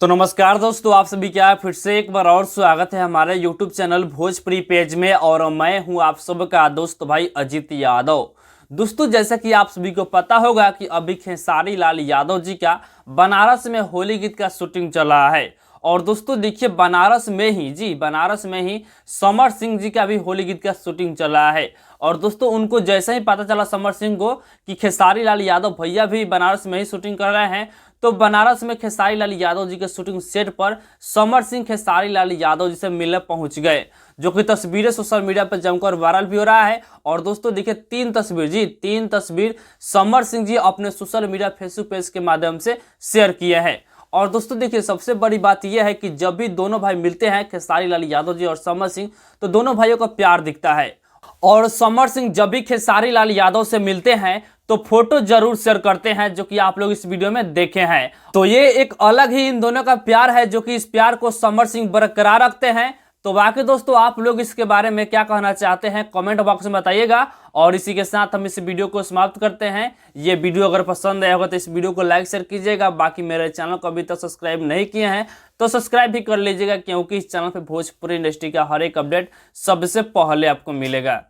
तो नमस्कार दोस्तों, आप सभी का फिर से एक बार और स्वागत है हमारे YouTube चैनल भोजपुरी पेज में। और मैं हूं आप सबका दोस्त भाई अजीत यादव। दोस्तों, जैसा कि आप सभी को पता होगा कि अभी खेसारी लाल यादव जी का बनारस में होली गीत का शूटिंग चल रहा है। और दोस्तों देखिए, बनारस में ही समर सिंह जी का भी होली गीत का शूटिंग चल रहा है। और दोस्तों, उनको जैसे ही पता चला समर सिंह को कि खेसारी लाल यादव भैया भी बनारस में ही शूटिंग कर रहे हैं, तो बनारस में खेसारी लाल यादव जी के शूटिंग सेट पर समर सिंह खेसारी लाल यादव जी से मिलने पहुंच गए, जो कि तस्वीरें सोशल मीडिया पर जमकर वायरल भी हो रहा है। और दोस्तों देखिए, तीन तस्वीर समर सिंह जी अपने सोशल मीडिया फेसबुक पेज के माध्यम से शेयर किए हैं। और दोस्तों देखिए, सबसे बड़ी बात यह है कि जब भी दोनों भाई मिलते हैं, खेसारी लाल यादव जी और समर सिंह, तो दोनों भाइयों का प्यार दिखता है। और समर सिंह जब भी खेसारी लाल यादव से मिलते हैं तो फोटो जरूर शेयर करते हैं, जो कि आप लोग इस वीडियो में देखे हैं। तो ये एक अलग ही इन दोनों का प्यार है, जो कि इस प्यार को समर सिंह बरकरार रखते हैं। तो बाकी दोस्तों, आप लोग इसके बारे में क्या कहना चाहते हैं कमेंट बॉक्स में बताइएगा। और इसी के साथ हम इस वीडियो को समाप्त करते हैं। ये वीडियो अगर पसंद आया होगा तो इस वीडियो को लाइक शेयर कीजिएगा। बाकी मेरे चैनल को अभी तक सब्सक्राइब नहीं किए हैं तो सब्सक्राइब भी कर लीजिएगा, क्योंकि इस चैनल पर भोजपुरी इंडस्ट्री का हर एक अपडेट सबसे पहले आपको मिलेगा।